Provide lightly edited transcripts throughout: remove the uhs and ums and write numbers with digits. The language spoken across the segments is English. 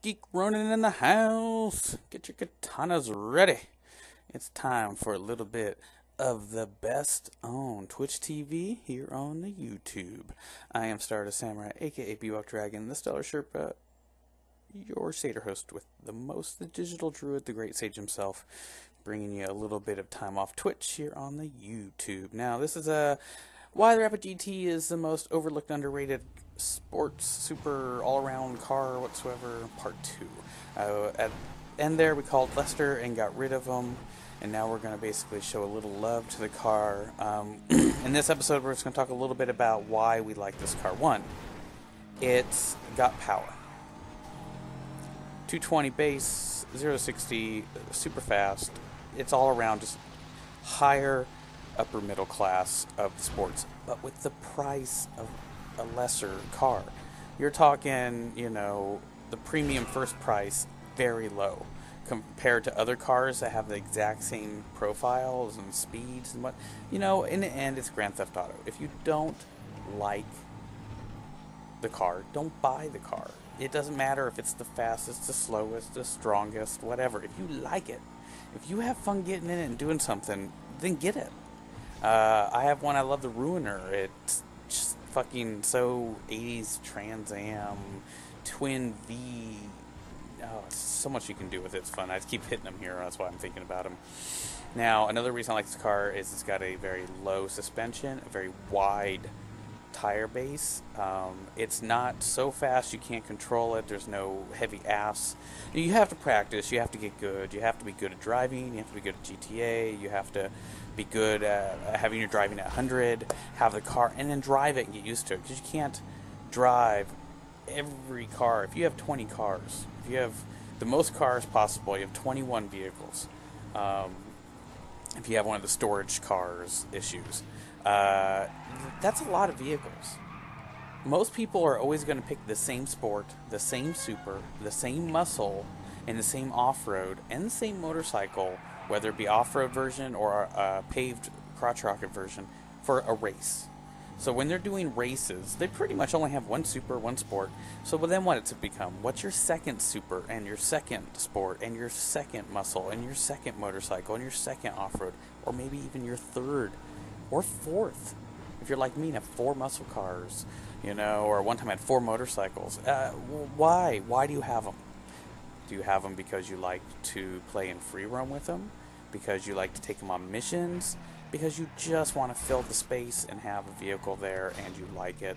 Geek Ronin in the house. Get your katanas ready. It's time for a little bit of the best on Twitch TV here on the YouTube. I am Stardust Samurai, aka Bebop Dragon, the Stellar Sherpa, your Seder host with the most, the digital druid, the great sage himself, bringing you a little bit of time off Twitch here on the YouTube. Now, this is why the Rapid GT is the most overlooked, underrated sports super all-around car whatsoever, part 2. At end there, we called Lester and got rid of him, and now we're going to basically show a little love to the car. In this episode, we're just going to talk a little bit about why we like this car. One, it's got power. 220 base, 0 to 60, super fast. It's all around just higher upper middle class of the sports, but with the price of a lesser car. You're talking, the premium first price, very low compared to other cars that have the exact same profiles and speeds and what, in the end, it's Grand Theft Auto. If you don't like the car, don't buy the car. It doesn't matter if it's the fastest, the slowest, the strongest, whatever. If you like it, if you have fun getting in it and doing something, then get it. I have one, I love the Ruiner. It's just fucking so 80s Trans Am, twin V. Oh, so much you can do with it. It's fun. I just keep hitting them here. That's why I'm thinking about them. Now, another reason I like this car is it's got a very low suspension, a very wide tire base. It's not so fast you can't control it. There's no heavy ass. You have to practice. You have to get good. You have to be good at driving. You have to be good at GTA. You have to be good at having your driving at 100, have the car, and then drive it and get used to it. Because you can't drive every car. If you have 20 cars, if you have the most cars possible, you have 21 vehicles. If you have one of the storage cars issues, that's a lot of vehicles. Most people are always going to pick the same sport, the same super, the same muscle, and the same off-road, and the same motorcycle, whether it be off-road version or a paved crotch rocket version, for a race. So when they're doing races, they pretty much only have one super, one sport. So then what it's become? What's your second super, and your second sport, and your second muscle, and your second motorcycle, and your second off-road, or maybe even your third or fourth? If you're like me and have 4 muscle cars, or one time I had 4 motorcycles. Why? Why do you have them? Do you have them because you like to play in free roam with them? Because you like to take them on missions? Because you just want to fill the space and have a vehicle there and you like it?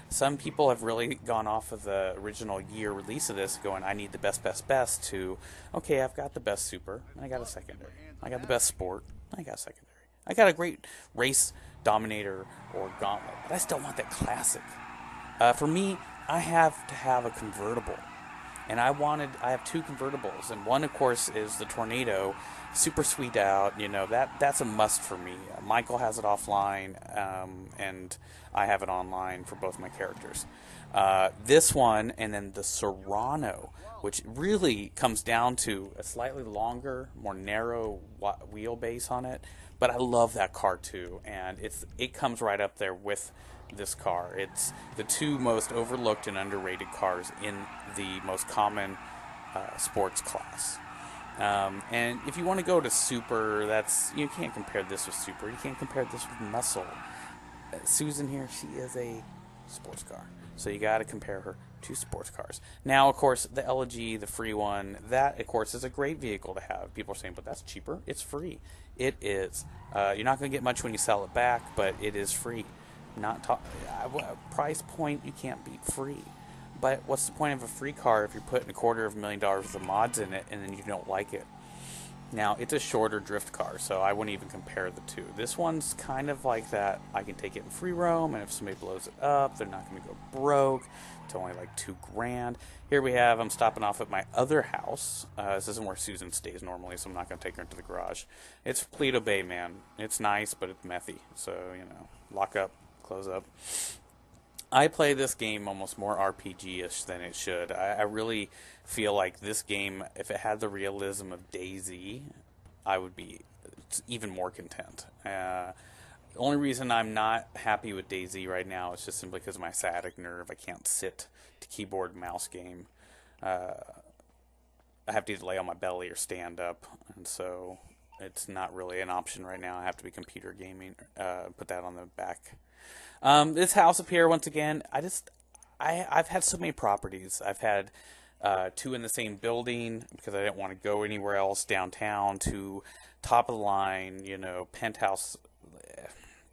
Some people have really gone off of the original year release of this going, I need the best, to, okay, I've got the best super, and I got a secondary. I got the best sport, I got a secondary. I got a great race dominator or gauntlet, but I still want that classic. For me, I have to have a convertible. And I have 2 convertibles, and one, of course, is the Tornado, super sweet out. That's a must for me. Michael has it offline, and I have it online for both my characters. This one, and then the Serrano, which really comes down to a slightly longer, more narrow wheelbase on it. But I love that car too, and it comes right up there with this car. It's the 2 most overlooked and underrated cars in the most common sports class. And if you want to go to super, you can't compare this with super. You can't compare this with muscle. Susan here, she is a sports car, so you got to compare her to sports cars. Now, of course, the LG, the free one, that of course is a great vehicle to have. People are saying, but that's cheaper. It's free. It is. You're not going to get much when you sell it back, but it is free. Price point, you can't beat free. But what's the point of a free car if you're putting $250,000 worth of mods in it and then you don't like it? Now, it's a shorter drift car, so I wouldn't even compare the 2. This one's kind of like that. I can take it in free roam, and if somebody blows it up, they're not going to go broke. It's only like $2,000. Here we have, I'm stopping off at my other house. This isn't where Susan stays normally, so I'm not going to take her into the garage. It's Paleto Bay, man. It's nice, but it's methy. So, lock up, close up. I play this game almost more RPG-ish than it should. I really feel like this game, if it had the realism of DayZ, I would be even more content. The only reason I'm not happy with DayZ right now is just simply because of my sciatic nerve. I can't sit to keyboard and mouse game. I have to either lay on my belly or stand up, and so it's not really an option right now. I have to be computer gaming. Put that on the back. This house up here, once again, I've had so many properties. I've had two in the same building because I didn't want to go anywhere else downtown. To top of the line, penthouse.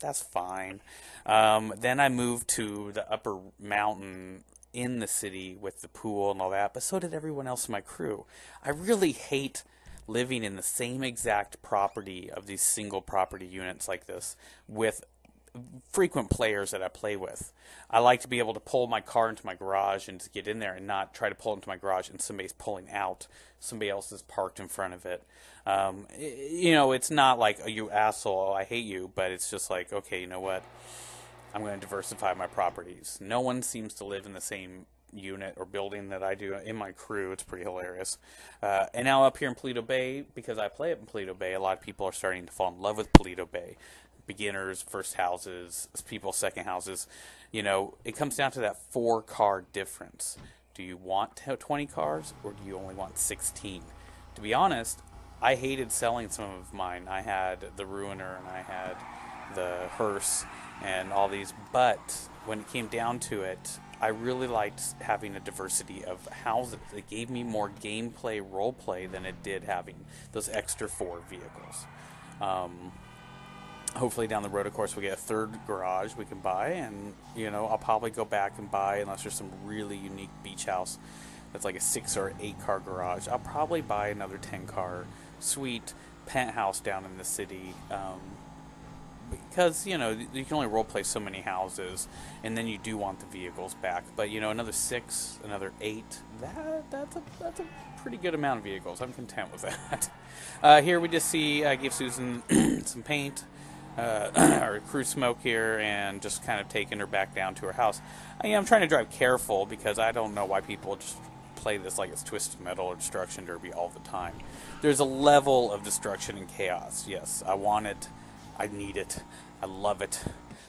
That's fine. Then I moved to the upper mountain in the city with the pool and all that, but so did everyone else in my crew. I really hate living in the same exact property of these single property units like this with frequent players that I play with. I like to be able to pull my car into my garage and to get in there and not try to pull into my garage and somebody's pulling out. Somebody else is parked in front of it. It's not like, oh, you asshole, I hate you, but it's just like, okay, you know what? I'm going to diversify my properties. No one seems to live in the same unit or building that I do in my crew. It's pretty hilarious. And now up here in Paleto Bay, because I play up in Paleto Bay, a lot of people are starting to fall in love with Paleto Bay. Beginners, first houses, people, second houses. It comes down to that 4-car difference. Do you want 20 cars or do you only want 16? To be honest, I hated selling some of mine. I had the Ruiner and I had the Hearse and all these, but when it came down to it, I really liked having a diversity of houses. It gave me more gameplay, roleplay than it did having those extra 4 vehicles. Hopefully down the road, of course, we'll get a third garage we can buy, and I'll probably go back and buy, unless there's some really unique beach house that's like a 6 or 8 car garage, I'll probably buy another 10-car suite penthouse down in the city, because you can only role play so many houses, and then you do want the vehicles back. But another 6, another 8, that's a pretty good amount of vehicles. I'm content with that. Here we just see I gave Susan some paint, or cruise smoke here, and just kind of taking her back down to her house. I'm trying to drive careful because I don't know why people just play this like it's Twisted Metal or Destruction Derby all the time. There's a level of destruction and chaos. Yes, I want it. I need it. I love it.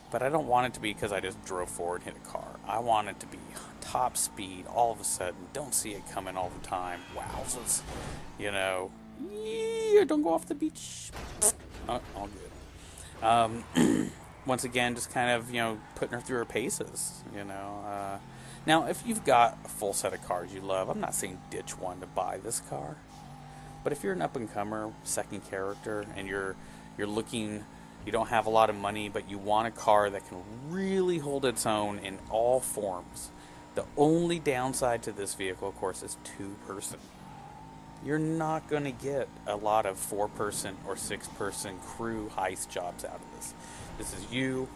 But I don't want it to be because I just drove forward and hit a car. I want it to be top speed all of a sudden. Don't see it coming all the time. Wowzers. Don't go off the beach. Oh, all good. Once again, just kind of, putting her through her paces, Now, if you've got a full set of cars you love, I'm not saying ditch one to buy this car. But if you're an up-and-comer, second character, and you're looking, you don't have a lot of money, but you want a car that can really hold its own in all forms. The only downside to this vehicle, of course, is 2-person. You're not going to get a lot of 4-person or 6-person crew heist jobs out of this. This is you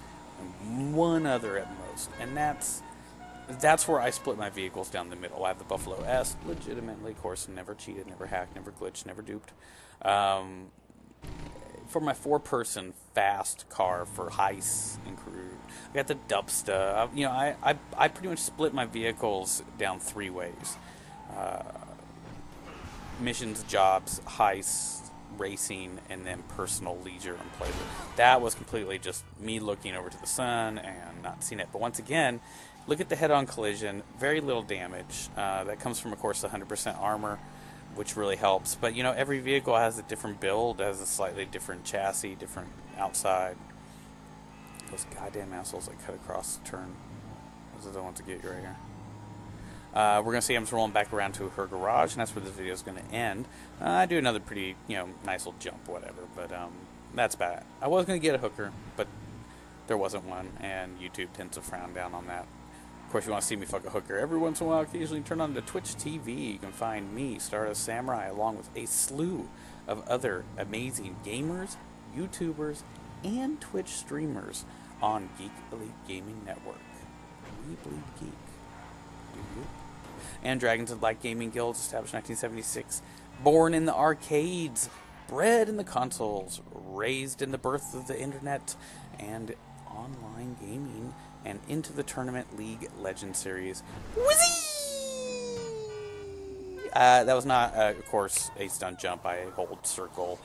and one other at most, and that's where I split my vehicles down the middle. I have the Buffalo S, legitimately, of course, never cheated, never hacked, never glitched, never duped. For my 4-person fast car for heists and crew, I got the Dubsta. I pretty much split my vehicles down 3 ways. Missions, jobs, heists, racing, and then personal leisure and pleasure. That was completely just me looking over to the sun and not seeing it. But once again, look at the head-on collision. Very little damage. That comes from, of course, the 100% armor, which really helps. But, every vehicle has a different build, has a slightly different chassis, different outside. Those goddamn assholes that cut across the turn. Those are the ones to get you right here. We're going to see I'm just rolling back around to her garage, and that's where this video is going to end. I do another pretty, nice little jump, whatever, but that's bad. I was going to get a hooker, but there wasn't one, and YouTube tends to frown down on that. Of course, you want to see me fuck a hooker every once in a while, occasionally turn on to Twitch TV. You can find me, Stardust Samurai, along with a slew of other amazing gamers, YouTubers, and Twitch streamers on Geek Elite Gaming Network. We bleed geek. Do you? And Dragons of the Black Gaming Guild, established 1976, born in the arcades, bred in the consoles, raised in the birth of the internet and online gaming, and into the Tournament League Legend Series. Wizzy! That was not, of course, a stunt jump. I hold circle.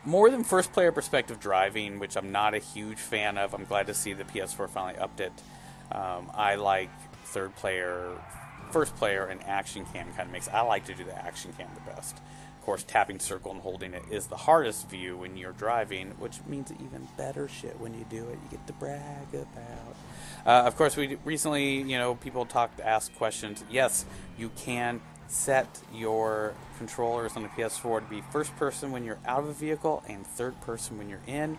More than first-player perspective driving, which I'm not a huge fan of. I'm glad to see the PS4 finally upped it. I like third-player first player, an action cam kind of makes. I like to do the action cam the best. Of course, tapping circle and holding it is the hardest view when you're driving, which means even better shit when you do it. You get to brag about. Of course, we recently, people ask questions. Yes, you can set your controllers on the PS4 to be first person when you're out of a vehicle and third person when you're in.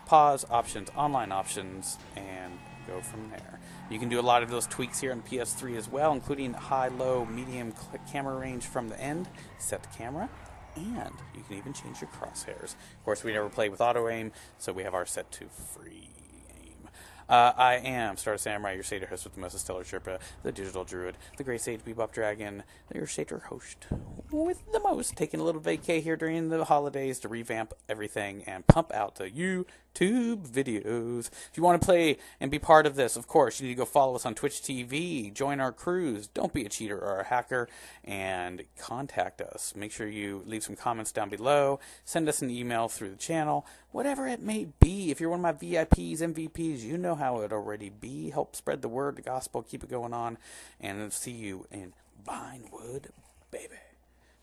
Pause options, online options, and go from there. You can do a lot of those tweaks here on PS3 as well, including high, low, medium camera range from the end, set the camera, and you can even change your crosshairs. Of course, we never played with auto aim, so we have ours set to free aim. I am Star Samurai, your Satyr host with the most stellar Sherpa, the digital druid, the great sage Bebop Dragon, your Satyr host with the most, taking a little vacay here during the holidays to revamp everything and pump out the YouTube videos. If you want to play and be part of this, of course, you need to go follow us on Twitch TV, join our crews, don't be a cheater or a hacker, and contact us. Make sure you leave some comments down below, send us an email through the channel, whatever it may be. If you're one of my VIPs, MVPs, you know how it already be. Help spread the word, the gospel, keep it going on, and see you in Vinewood, baby.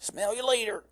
Smell you later.